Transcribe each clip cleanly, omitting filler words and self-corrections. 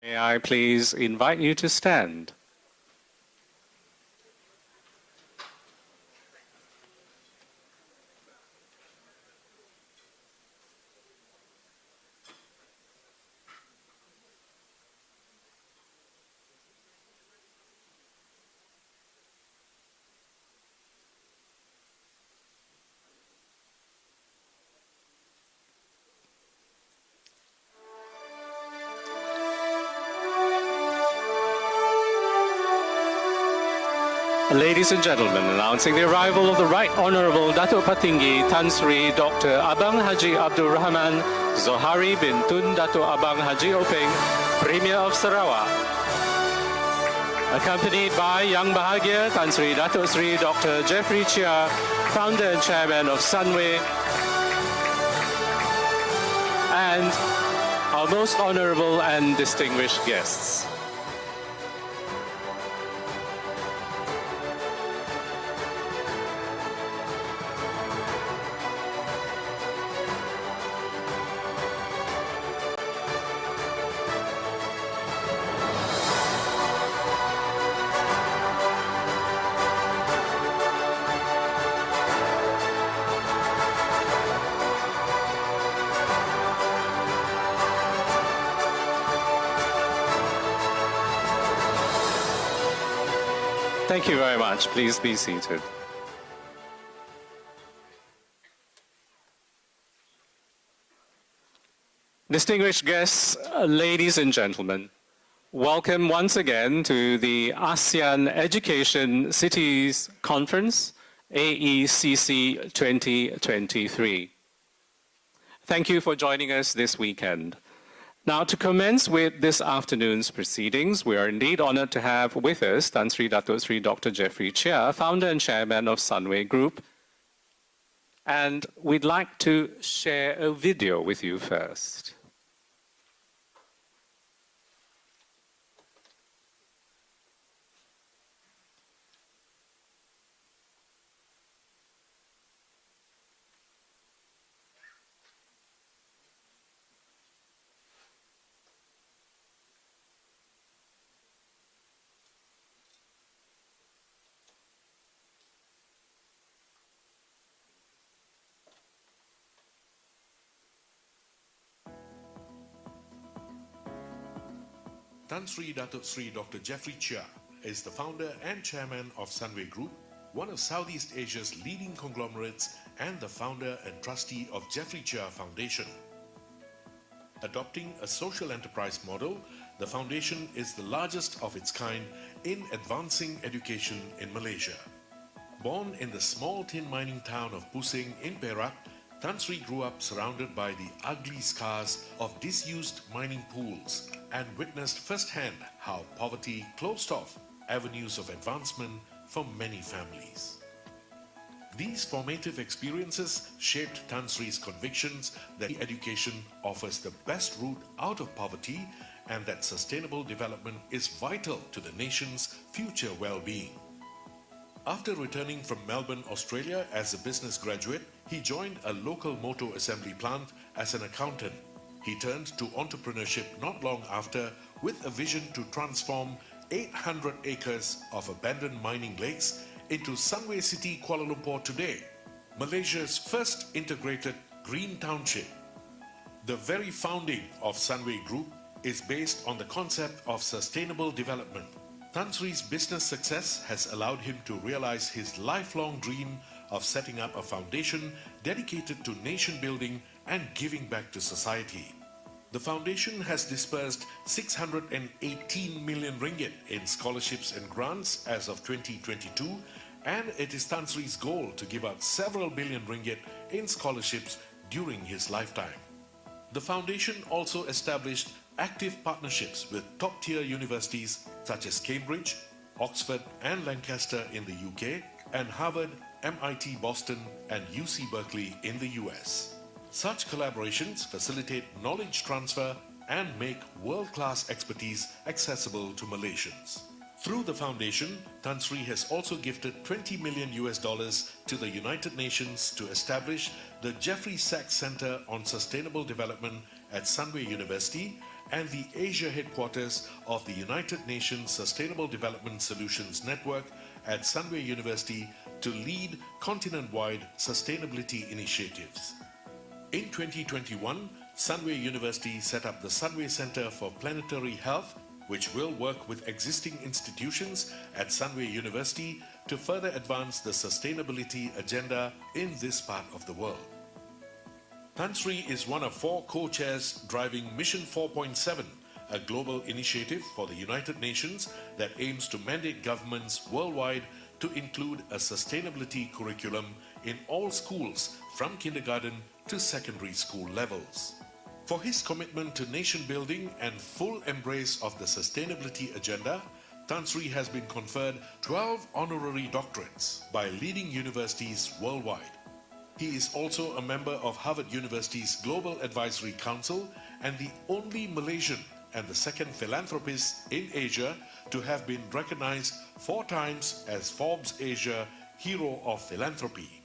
May I please invite you to stand? Ladies and gentlemen, announcing the arrival of the Right Honourable Datuk Patinggi Tan Sri Dr. Abang Haji Abdul Rahman Zohari bin Tun Datuk Abang Haji Openg, Premier of Sarawak. Accompanied by Yang Bahagia Tan Sri Datuk Sri Dr. Jeffrey Chia, Founder and Chairman of SUNWAY, and our most honourable and distinguished guests. Thank you very much. Please be seated. Distinguished guests, ladies and gentlemen, welcome once again to the ASEAN Education Cities Conference, AECC 2023. Thank you for joining us this weekend. Now, to commence with this afternoon's proceedings, we are indeed honored to have with us Tan Sri Datuk Sri Dr. Jeffrey Chia, Founder and Chairman of SUNWAY Group. And we'd like to share a video with you first. Tan Sri Datuk Sri Dr. Jeffrey Chia is the founder and chairman of SUNWAY Group, one of Southeast Asia's leading conglomerates and the founder and trustee of Jeffrey Chia Foundation. Adopting a social enterprise model, the foundation is the largest of its kind in advancing education in Malaysia. Born in the small tin mining town of Pusing in Perak, Tan Sri grew up surrounded by the ugly scars of disused mining pools and witnessed firsthand how poverty closed off avenues of advancement for many families. These formative experiences shaped Tan Sri's convictions that education offers the best route out of poverty and that sustainable development is vital to the nation's future well-being. After returning from Melbourne, Australia as a business graduate, he joined a local motor assembly plant as an accountant. He turned to entrepreneurship not long after with a vision to transform 800 acres of abandoned mining lakes into Sunway City, Kuala Lumpur today, Malaysia's first integrated green township. The very founding of SUNWAY Group is based on the concept of sustainable development. Tan Sri's business success has allowed him to realize his lifelong dream of setting up a foundation dedicated to nation building and giving back to society. The foundation has disbursed 618 million ringgit in scholarships and grants as of 2022, and it is Tan Sri's goal to give out several billion ringgit in scholarships during his lifetime. The foundation also established active partnerships with top-tier universities such as Cambridge, Oxford and Lancaster in the UK, and Harvard, MIT Boston and UC Berkeley in the US. Such collaborations facilitate knowledge transfer and make world-class expertise accessible to Malaysians. Through the foundation, Tan Sri has also gifted $20 million to the United Nations to establish the Jeffrey Sachs Center on Sustainable Development at Sunway University and the Asia headquarters of the United Nations Sustainable Development Solutions Network at Sunway University to lead continent-wide sustainability initiatives. In 2021, Sunway University set up the Sunway Center for Planetary Health, which will work with existing institutions at Sunway University to further advance the sustainability agenda in this part of the world. Tan Sri is one of 4 co-chairs driving Mission 4.7, a global initiative for the United Nations that aims to mandate governments worldwide to include a sustainability curriculum in all schools from kindergarten to secondary school levels. For his commitment to nation building and full embrace of the sustainability agenda, Tan Sri has been conferred 12 honorary doctorates by leading universities worldwide. He is also a member of Harvard University's Global Advisory Council and the only Malaysian and the second philanthropist in Asia to have been recognized 4 times as Forbes Asia Hero of Philanthropy.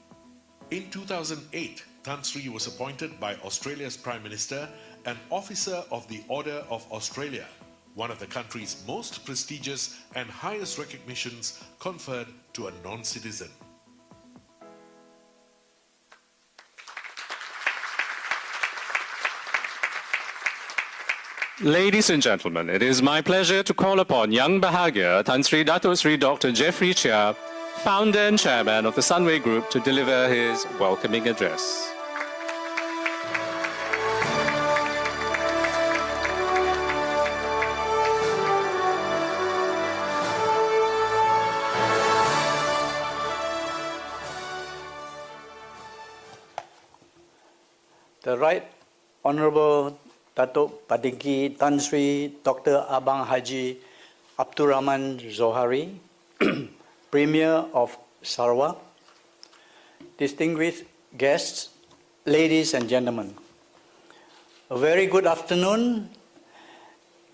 In 2008, Tan Sri was appointed by Australia's Prime Minister an Officer of the Order of Australia, one of the country's most prestigious and highest recognitions conferred to a non-citizen. Ladies and gentlemen, it is my pleasure to call upon Yang Bahagia Tan Sri Dato Sri Dr. Jeffrey Chia, founder and chairman of the Sunway Group, to deliver his welcoming address. The Right Honourable Datuk Padinggi Tan Sri Dr. Abang Haji Abdul Rahman Zohari, Premier of Sarawak, distinguished guests, ladies and gentlemen, a very good afternoon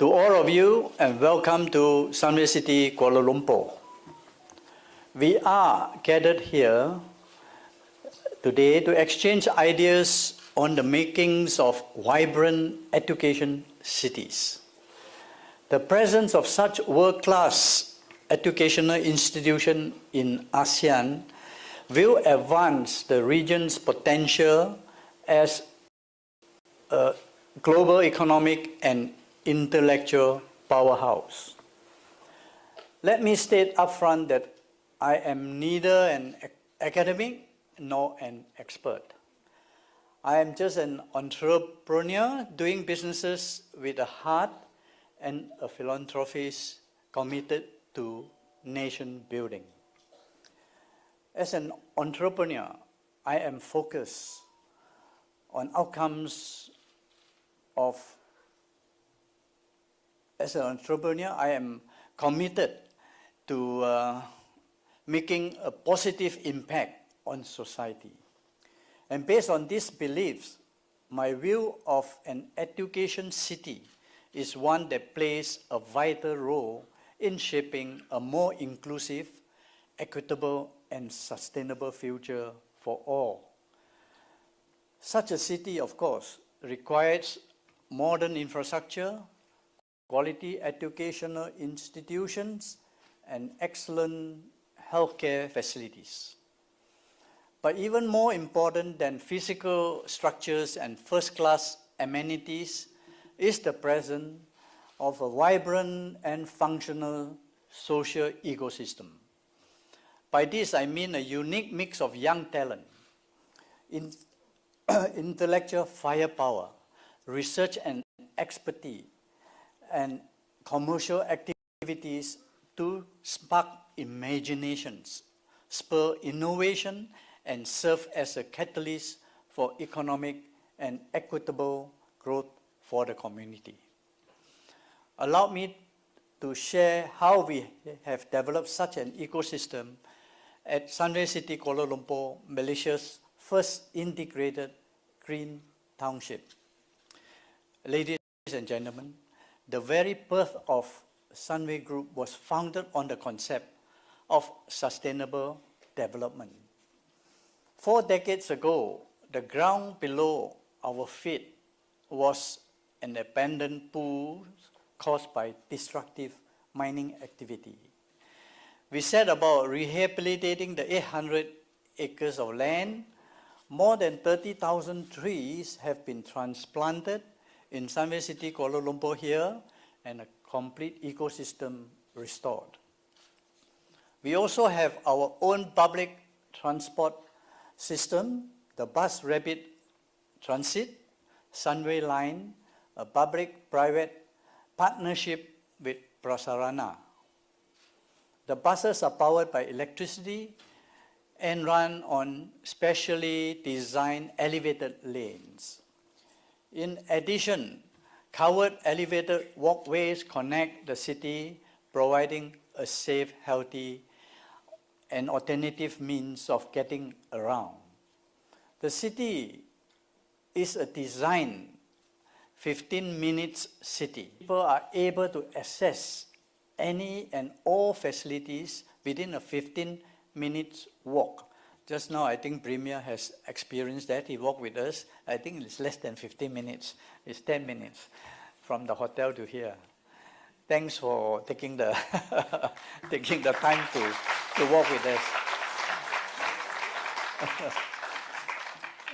to all of you and welcome to Sunway City, Kuala Lumpur. We are gathered here today to exchange ideas on the makings of vibrant education cities. The presence of such world-class educational institutions in ASEAN will advance the region's potential as a global economic and intellectual powerhouse. Let me state upfront that I am neither an academic nor an expert. I am just an entrepreneur doing businesses with a heart and a philanthropist committed to nation building. As an entrepreneur, I am focused on outcomes of, as an entrepreneur, I am committed to making a positive impact on society. And based on these beliefs, my view of an education city is one that plays a vital role in shaping a more inclusive, equitable, and sustainable future for all. Such a city, of course, requires modern infrastructure, quality educational institutions, and excellent healthcare facilities. But even more important than physical structures and first-class amenities is the presence of a vibrant and functional social ecosystem. By this, I mean a unique mix of young talent, intellectual firepower, research and expertise, and commercial activities to spark imaginations, spur innovation, and serve as a catalyst for economic and equitable growth for the community. Allow me to share how we have developed such an ecosystem at Sunway City, Kuala Lumpur, Malaysia's first integrated green township. Ladies and gentlemen, the very birth of Sunway Group was founded on the concept of sustainable development. 4 decades ago, the ground below our feet was and abandoned pools caused by destructive mining activity. We set about rehabilitating the 800 acres of land. More than 30,000 trees have been transplanted in Sunway City, Kuala Lumpur here, and a complete ecosystem restored. We also have our own public transport system, the Bus Rapid Transit, Sunway Line, a public-private partnership with Prasarana. The buses are powered by electricity and run on specially designed elevated lanes. In addition, covered elevated walkways connect the city, providing a safe, healthy, and alternative means of getting around. The city is a designed 15 minutes city. People are able to access any and all facilities within a 15 minutes walk. Just now, I think Premier has experienced that. He walked with us. I think it's less than 15 minutes. It's 10 minutes from the hotel to here. Thanks for taking the, taking the time to walk with us.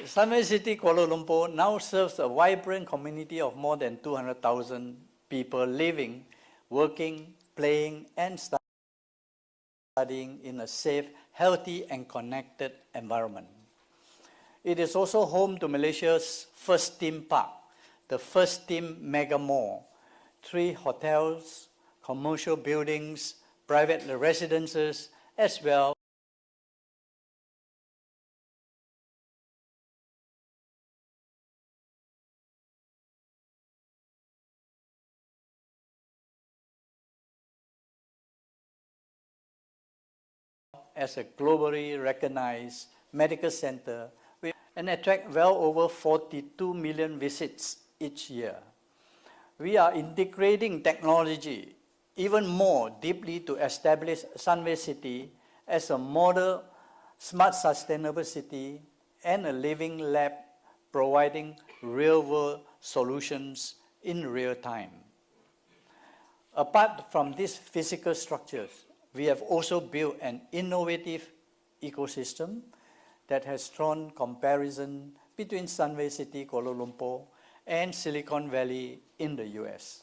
Sunway City, Kuala Lumpur now serves a vibrant community of more than 200,000 people living, working, playing, and studying in a safe, healthy, and connected environment. It is also home to Malaysia's first theme park, the First Theme Mega Mall, 3 hotels, commercial buildings, private residences, as well as a globally recognized medical center and attract well over 42 million visits each year. We are integrating technology even more deeply to establish Sunway City as a model, smart, sustainable city and a living lab providing real-world solutions in real time. Apart from these physical structures, we have also built an innovative ecosystem that has drawn comparison between Sunway City, Kuala Lumpur, and Silicon Valley in the US.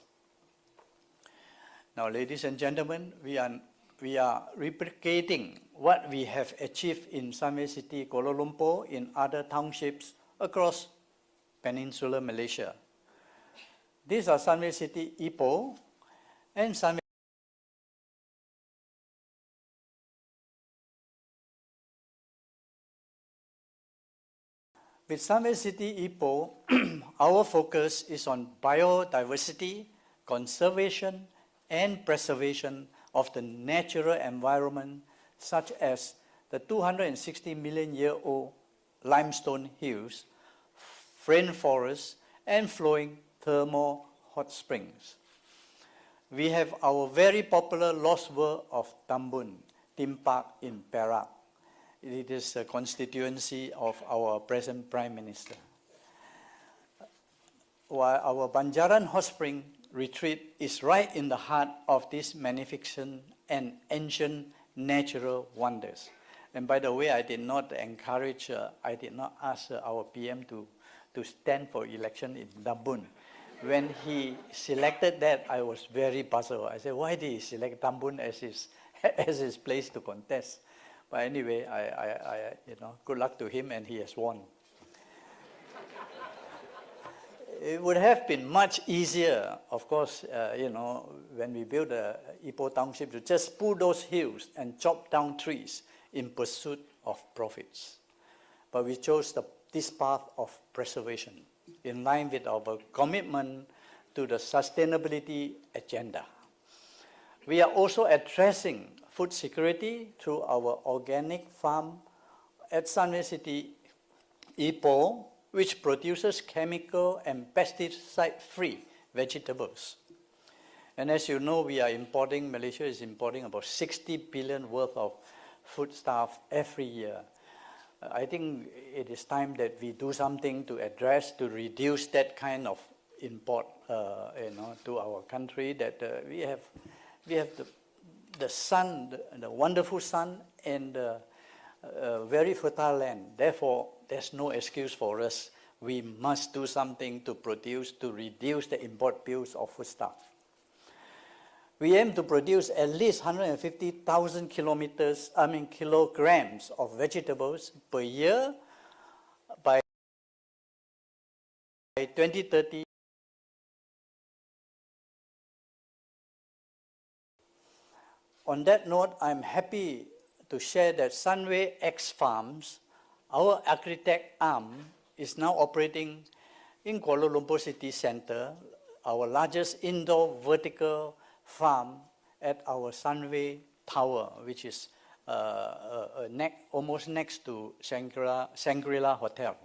Now, ladies and gentlemen, we are replicating what we have achieved in Sunway City, Kuala Lumpur in other townships across peninsular Malaysia. These are Sunway City, Ipoh, and Sunway With Sunway City Ipoh, our focus is on biodiversity, conservation, and preservation of the natural environment, such as the 260 million year old limestone hills, rainforests, and flowing thermal hot springs. We have our very popular Lost World of Tambun theme park in Perak. It is a constituency of our present Prime Minister. While our Banjaran Hot Spring retreat is right in the heart of these magnificent and ancient natural wonders. And by the way, I did not ask our PM to stand for election in Tambun. When he selected that, I was very puzzled. I said, why did he select Tambun as his place to contest? But anyway, good luck to him, and he has won. It would have been much easier, of course, when we built the Ipoh Township, to just pull those hills and chop down trees in pursuit of profits. But we chose this path of preservation in line with our commitment to the sustainability agenda. We are also addressing food security through our organic farm at Sunway City, Ipoh, which produces chemical and pesticide-free vegetables. And as you know, Malaysia is importing about 60 billion worth of foodstuff every year. I think it is time that we do something to reduce that kind of import, to our country. That we have the sun, the wonderful sun, and very fertile land. Therefore, there's no excuse for us. We must do something to reduce the import bills of foodstuff. We aim to produce at least 150,000 kilograms of vegetables per year by 2030. On that note, I'm happy to share that SUNWAY X Farms, our agri-tech arm, is now operating in Kuala Lumpur City Centre, our largest indoor vertical farm at our SUNWAY Tower, which is almost next to Shangri-La Hotel.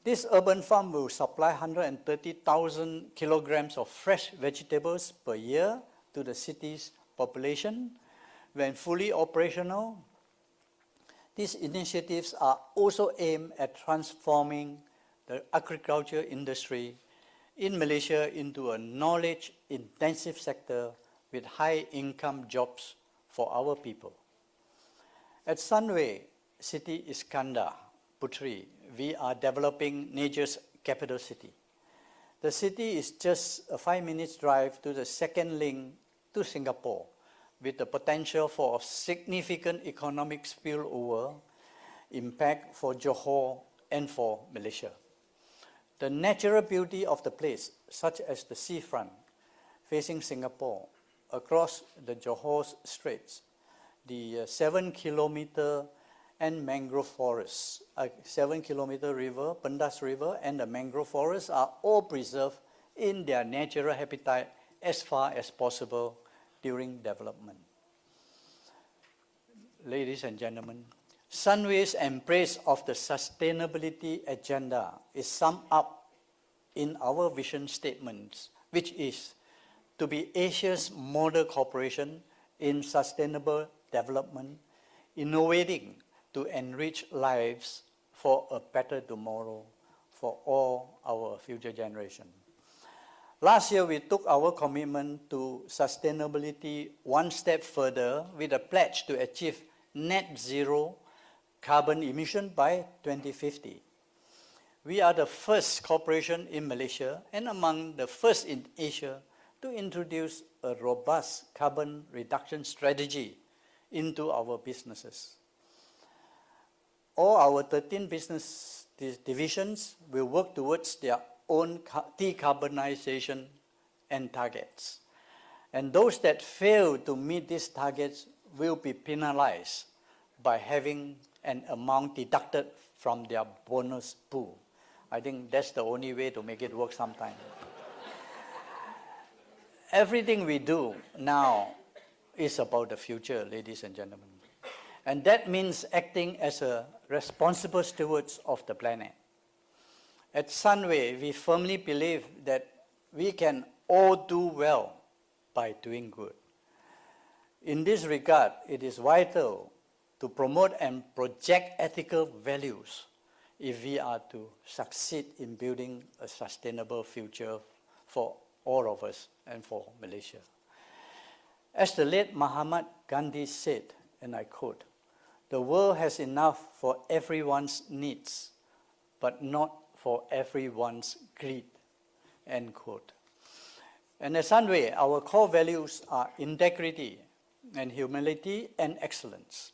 This urban farm will supply 130,000 kilograms of fresh vegetables per year to the city's population. When fully operational, these initiatives are also aimed at transforming the agriculture industry in Malaysia into a knowledge-intensive sector with high-income jobs for our people. At SUNWAY City Iskandar Puteri, we are developing nature's capital city. The city is just a 5-minute drive to the second link to Singapore, with the potential for a significant economic spillover impact for Johor and for Malaysia. The natural beauty of the place, such as the seafront facing Singapore, across the Johor Straits, the 7-kilometer and mangrove forests, 7-kilometer river, Pendas River, and the mangrove forests are all preserved in their natural habitat as far as possible during development. Ladies and gentlemen, SUNWAY's embrace of the sustainability agenda is summed up in our vision statements, which is to be Asia's model corporation in sustainable development, innovating to enrich lives for a better tomorrow for all our future generations. Last year, we took our commitment to sustainability one step further with a pledge to achieve net zero carbon emission by 2050. We are the first corporation in Malaysia and among the first in Asia to introduce a robust carbon reduction strategy into our businesses. All our 13 business divisions will work towards their own decarbonization and targets. And those that fail to meet these targets will be penalized by having an amount deducted from their bonus pool. I think that's the only way to make it work sometime. Everything we do now is about the future, ladies and gentlemen. And that means acting as a responsible stewards of the planet. At SUNWAY, we firmly believe that we can all do well by doing good. In this regard, it is vital to promote and project ethical values if we are to succeed in building a sustainable future for all of us and for Malaysia. As the late Mahatma Gandhi said, and I quote, "The world has enough for everyone's needs, but not for everyone's greed," end quote. And at SUNWAY, our core values are integrity and humility and excellence.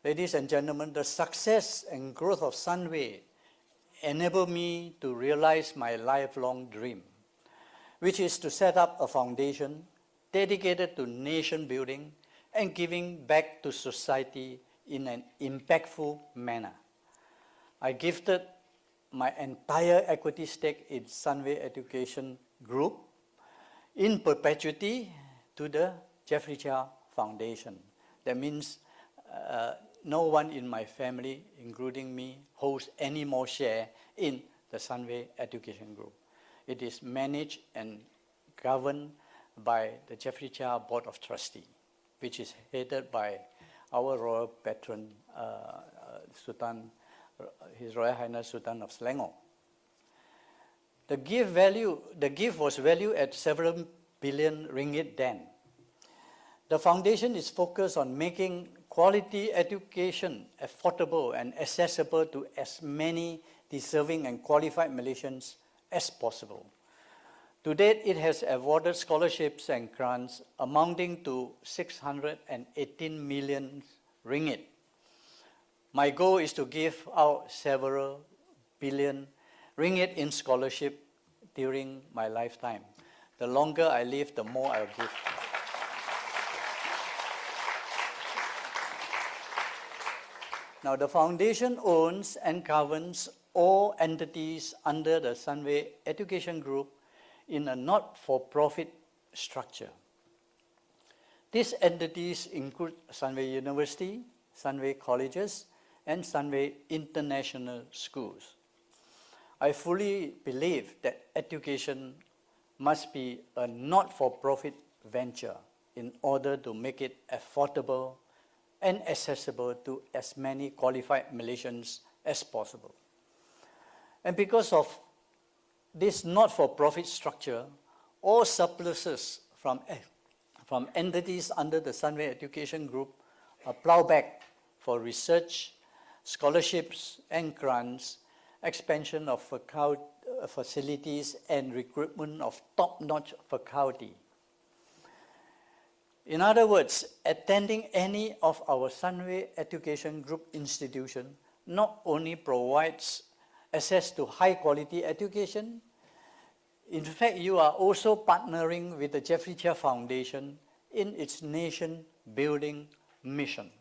Ladies and gentlemen, the success and growth of SUNWAY enabled me to realize my lifelong dream, which is to set up a foundation dedicated to nation building and giving back to society in an impactful manner. I gifted my entire equity stake in SUNWAY Education Group in perpetuity to the Jeffrey Chia Foundation. That means no one in my family, including me, holds any more share in the SUNWAY Education Group. It is managed and governed by the Jeffrey Chia Board of Trustees, which is headed by our royal patron, His Royal Highness Sultan of Selangor. The gift was valued at several billion ringgit then. The foundation is focused on making quality education affordable and accessible to as many deserving and qualified Malaysians as possible. To date, it has awarded scholarships and grants amounting to 618 million ringgit. My goal is to give out several billion ringgit in scholarship during my lifetime. The longer I live, the more I'll give. Now, the foundation owns and governs all entities under the SUNWAY Education Group in a not-for-profit structure. These entities include SUNWAY University, SUNWAY Colleges, and SUNWAY International Schools. I fully believe that education must be a not-for-profit venture in order to make it affordable and accessible to as many qualified Malaysians as possible. And because of this not-for-profit structure, all surpluses from entities under the SUNWAY Education Group are plowed back for research, scholarships and grants, expansion of facilities, and recruitment of top-notch faculty. In other words, attending any of our SUNWAY Education Group institution not only provides access to high-quality education, in fact, you are also partnering with the Jeffrey Chia Foundation in its nation-building mission.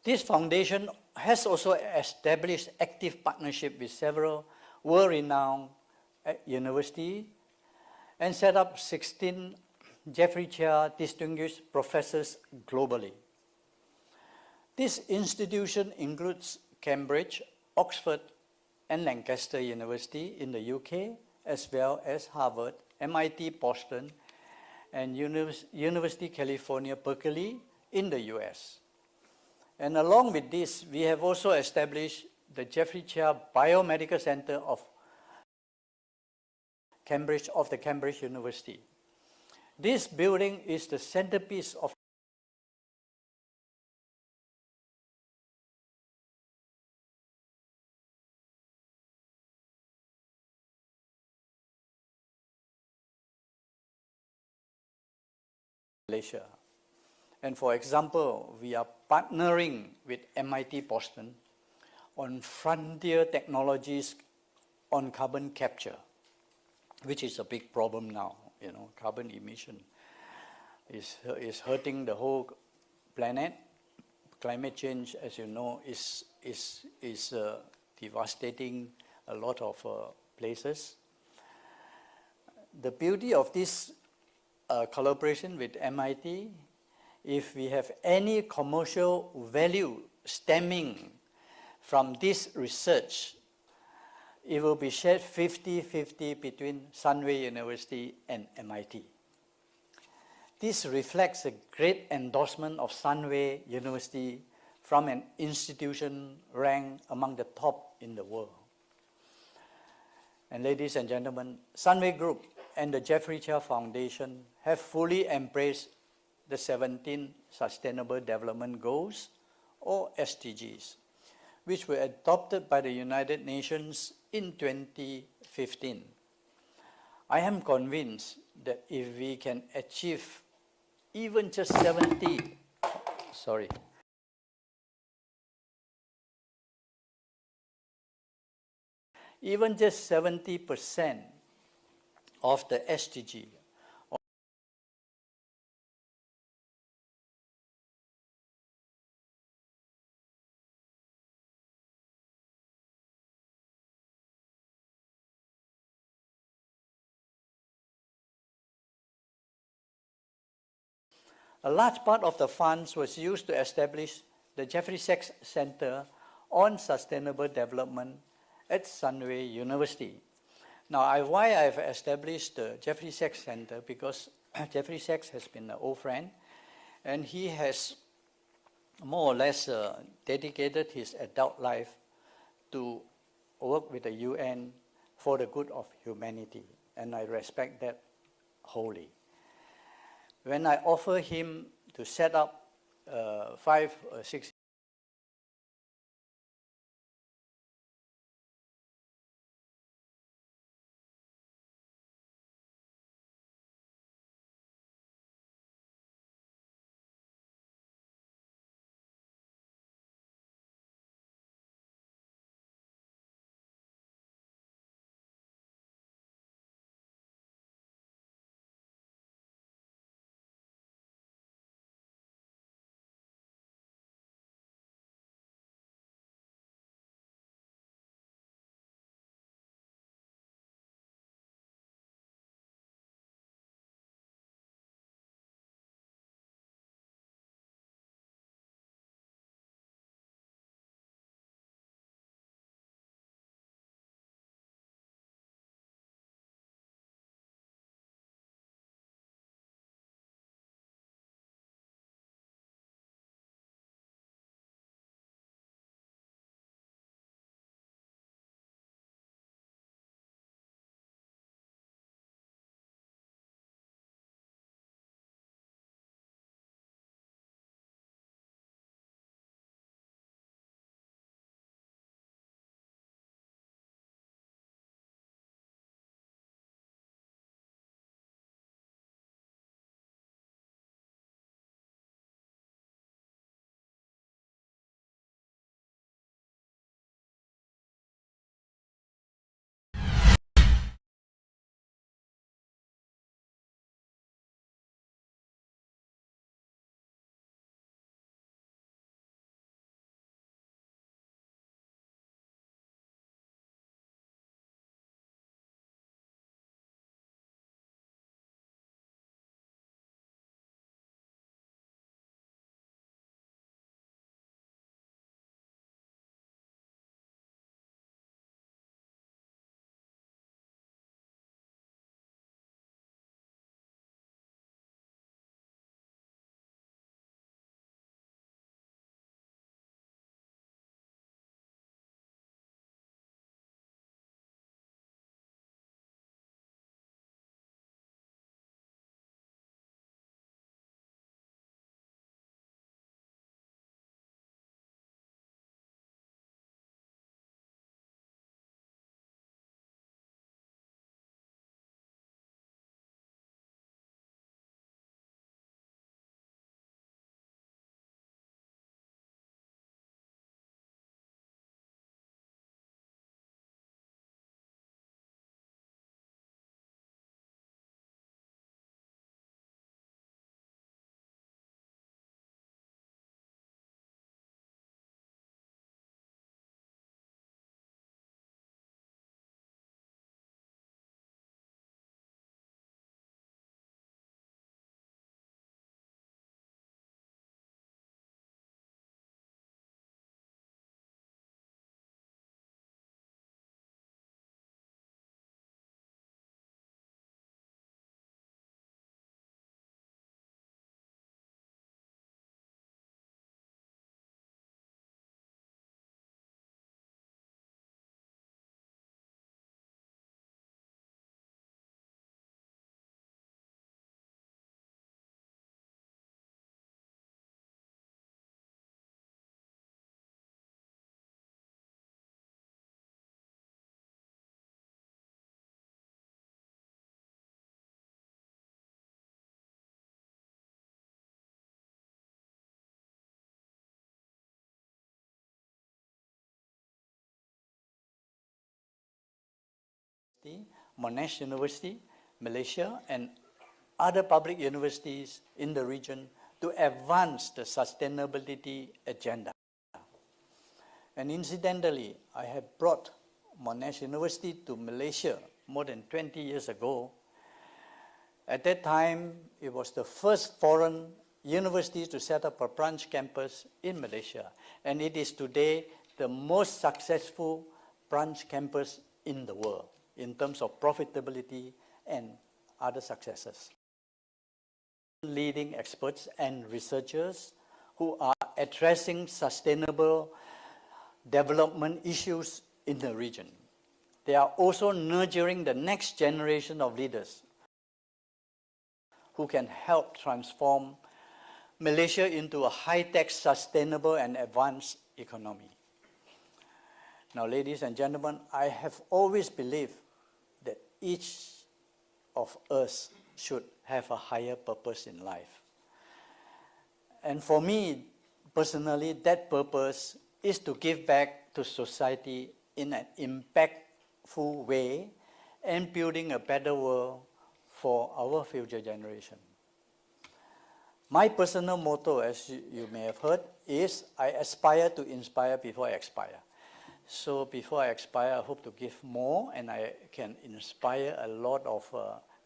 This foundation has also established active partnership with several world-renowned universities and set up 16 Jeffrey Chia distinguished professors globally. This institution includes Cambridge, Oxford, and Lancaster University in the UK, as well as Harvard, MIT Boston, and University California, Berkeley in the US. And along with this, we have also established the Jeffrey Chia Biomedical Center of the Cambridge University. This building is the centerpiece of Malaysia. And for example, we are partnering with MIT Boston on frontier technologies on carbon capture, which is a big problem now. You know, carbon emission is hurting the whole planet. Climate change, as you know, is devastating a lot of places. The beauty of this collaboration with MIT, if we have any commercial value stemming from this research, it will be shared 50-50 between SUNWAY University and MIT. This reflects a great endorsement of SUNWAY University from an institution ranked among the top in the world. And ladies and gentlemen, SUNWAY Group and the Jeffrey Chia Foundation have fully embraced the 17 Sustainable Development Goals, or SDGs, which were adopted by the United Nations in 2015. I am convinced that if we can achieve even just 70% of the SDG, a large part of the funds was used to establish the Jeffrey Sachs Center on Sustainable Development at SUNWAY University. Now, why I've established the Jeffrey Sachs Center, because Jeffrey Sachs has been an old friend, and he has more or less dedicated his adult life to work with the UN for the good of humanity, and I respect that wholly. When I offer him to set up 5 or 6 Monash University, Malaysia, and other public universities in the region to advance the sustainability agenda. And incidentally, I had brought Monash University to Malaysia more than 20 years ago. At that time, it was the first foreign university to set up a branch campus in Malaysia, and it is today the most successful branch campus in the world in terms of profitability and other successes. Leading experts and researchers who are addressing sustainable development issues in the region. they are also nurturing the next generation of leaders who can help transform Malaysia into a high-tech, sustainable and advanced economy. Now, ladies and gentlemen, I have always believed that each of us should have a higher purpose in life. And for me, personally, that purpose is to give back to society in an impactful way and building a better world for our future generation. My personal motto, as you may have heard, is I aspire to inspire before I expire. So before I expire, I hope to give more and I can inspire a lot of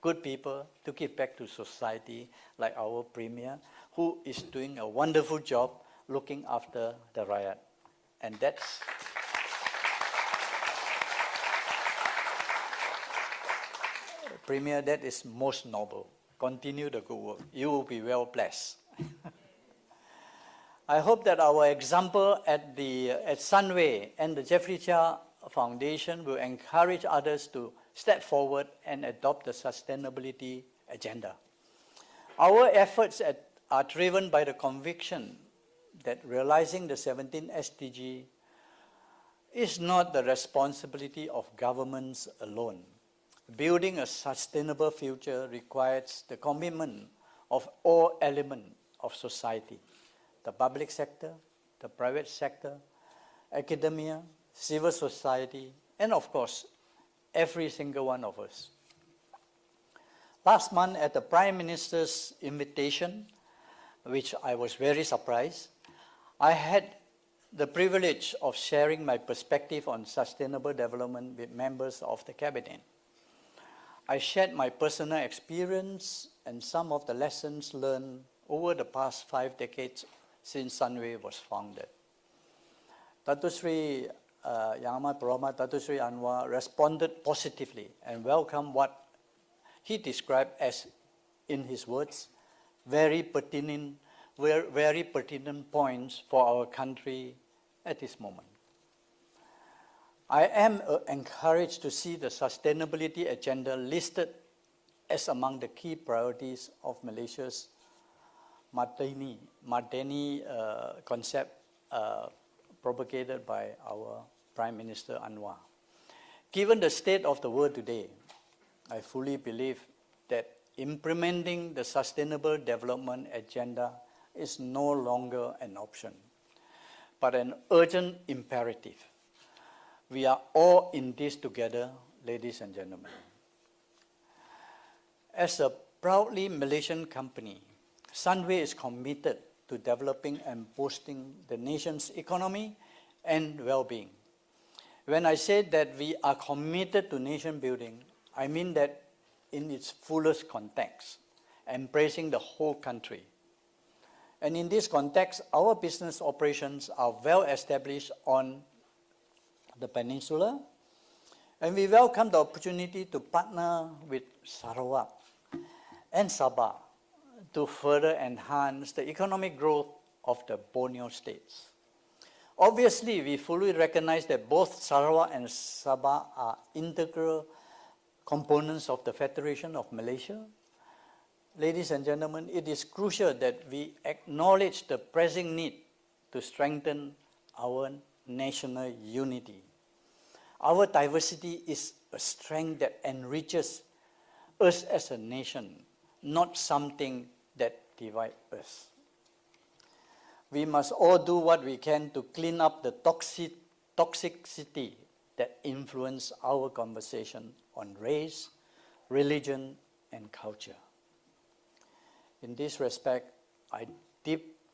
good people to give back to society, like our Premier, who is doing a wonderful job looking after the rakyat. And that's Premier, that is most noble. Continue the good work. You will be well blessed. I hope that our example at SUNWAY and the Jeffrey Chia Foundation will encourage others to step forward and adopt the sustainability agenda. Our efforts are driven by the conviction that realizing the 17 SDG is not the responsibility of governments alone. Building a sustainable future requires the commitment of all elements of society, the public sector, the private sector, academia, civil society, and of course, every single one of us. Last month at the Prime Minister's invitation, which I was very surprised, I had the privilege of sharing my perspective on sustainable development with members of the Cabinet. I shared my personal experience and some of the lessons learned over the past 5 decades since SUNWAY was founded. Datuk Sri Yang Amat Berhormat Datuk Sri Anwar responded positively and welcomed what he described as, in his words, very pertinent points for our country at this moment. I am encouraged to see the sustainability agenda listed as among the key priorities of Malaysia's Madani concept propagated by our Prime Minister Anwar. Given the state of the world today, I fully believe that implementing the Sustainable Development Agenda is no longer an option, but an urgent imperative. We are all in this together, ladies and gentlemen. As a proudly Malaysian company, SUNWAY is committed to developing and boosting the nation's economy and well-being. When I say that we are committed to nation building, I mean that in its fullest context, embracing the whole country. And in this context, our business operations are well established on the peninsula, and we welcome the opportunity to partner with Sarawak and Sabah to further enhance the economic growth of the Borneo states. Obviously, we fully recognize that both Sarawak and Sabah are integral components of the Federation of Malaysia. Ladies and gentlemen, it is crucial that we acknowledge the pressing need to strengthen our national unity. Our diversity is a strength that enriches us as a nation, not something that divides us. We must all do what we can to clean up the toxicity that influence our conversation on race, religion, and culture. In this respect, I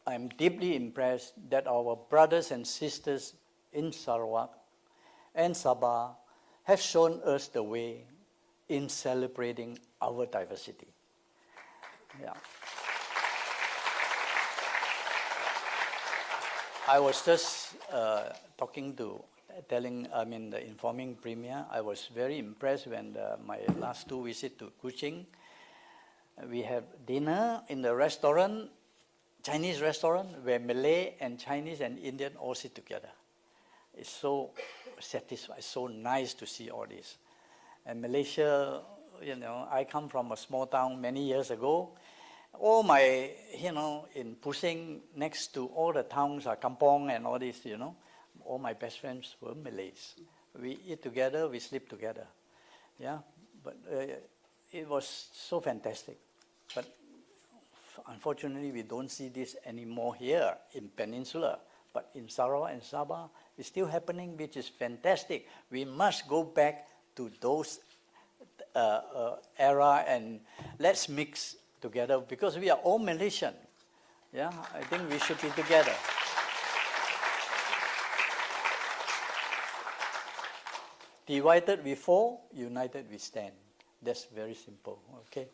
am deeply impressed that our brothers and sisters in Sarawak and Sabah have shown us the way in celebrating our diversity. Yeah. I was just informing Premier, I was very impressed when my last 2 visits to Kuching. We have dinner in the restaurant, Chinese restaurant, where Malay and Chinese and Indian all sit together. It's so satisfied, so nice to see all this. And Malaysia, you know, I come from a small town many years ago. All my, you know, in Pusing, next to all the towns are Kampong and all this, you know, all my best friends were Malays. We eat together, we sleep together. Yeah, but it was so fantastic. But unfortunately, we don't see this anymore here in Peninsula. But in Sarawak and Sabah, it's still happening, which is fantastic. We must go back to those era and let's mix together because we are all Malaysian. Yeah, I think we should be together. Divided we fall, united we stand. That's very simple, okay?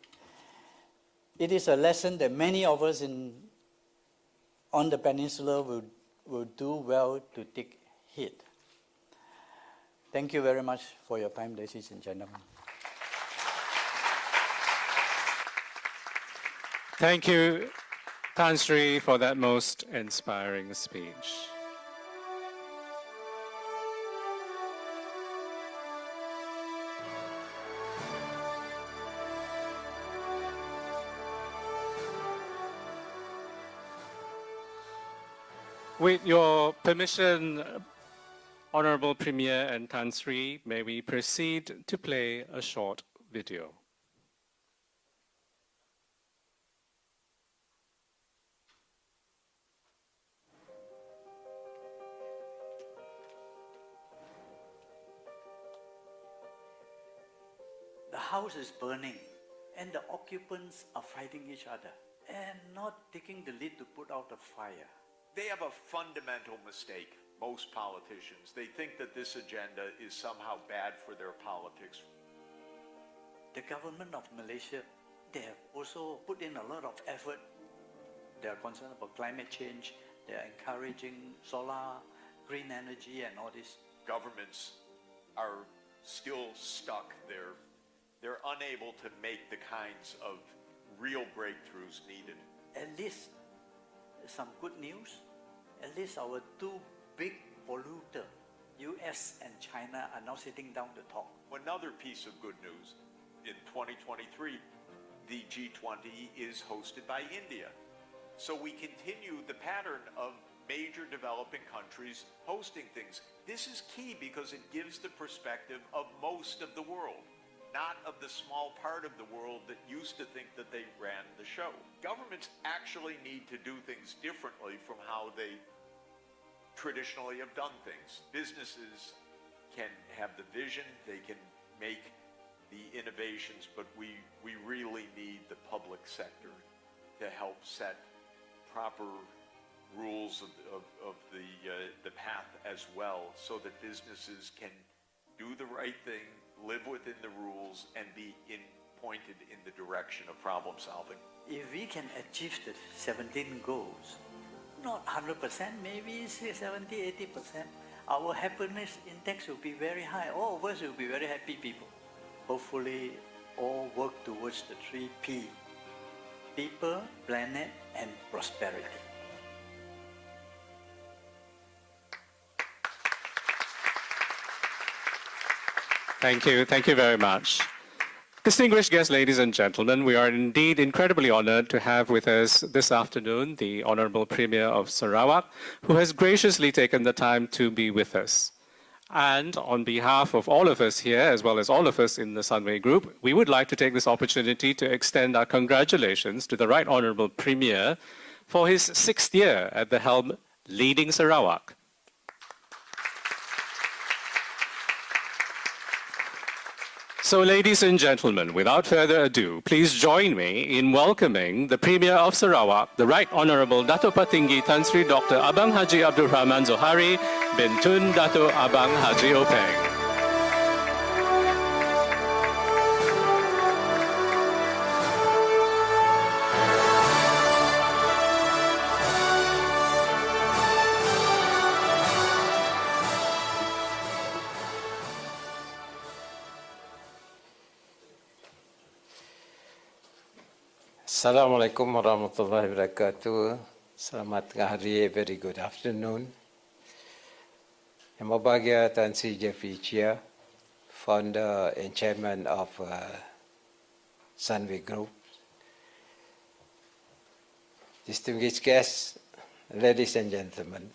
It is a lesson that many of us on the peninsula will do well to take heed. Thank you very much for your time, ladies and gentlemen. Thank you, Tan Sri, for that most inspiring speech. With your permission, Honourable Premier and Tan Sri, may we proceed to play a short video. The house is burning and the occupants are fighting each other and not taking the lead to put out the fire. They have a fundamental mistake, most politicians. They think that this agenda is somehow bad for their politics. The government of Malaysia, they have also put in a lot of effort. They are concerned about climate change. They are encouraging solar, green energy and all this. Governments are still stuck. They're unable to make the kinds of real breakthroughs needed. At least some good news. At least our two big polluters, US and China, are now sitting down to talk. Another piece of good news, in 2023, the G20 is hosted by India. So we continue the pattern of major developing countries hosting things. This is key because it gives the perspective of most of the world, not of the small part of the world that used to think that they ran the show. Governments actually need to do things differently from how they traditionally have done things. Businesses can have the vision, they can make the innovations, but we really need the public sector to help set proper rules of the path as well, so that businesses can do the right thing, live within the rules, and be pointed in the direction of problem solving. If we can achieve the 17 goals, not 100%, maybe 70, 80%, our happiness index will be very high. All of us will be very happy people. Hopefully, all work towards the 3 P: people, planet, and prosperity. Thank you. Thank you very much. Distinguished guests, ladies and gentlemen, we are indeed incredibly honored to have with us this afternoon the Honourable Premier of Sarawak, who has graciously taken the time to be with us. And on behalf of all of us here, as well as all of us in the SUNWAY Group, we would like to take this opportunity to extend our congratulations to the Right Honourable Premier for his 6th year at the helm, leading Sarawak. So, ladies and gentlemen, without further ado, please join me in welcoming the Premier of Sarawak, the Right Honourable Dato' Patinggi Tan Sri Dr. Abang Haji Abdul Rahman Zohari bin Tun Dato' Abang Haji Openg. Assalamualaikum warahmatullahi wabarakatuh. Selamat tengah hari, very good afternoon. Yang berbahagia Tan Sri Jeffrey Chia, founder and chairman of SUNWAY Group. Distinguished guests, ladies and gentlemen.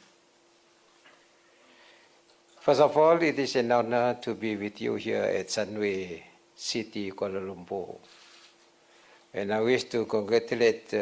First of all, it is an honor to be with you here at SUNWAY City, Kuala Lumpur. And I wish to congratulate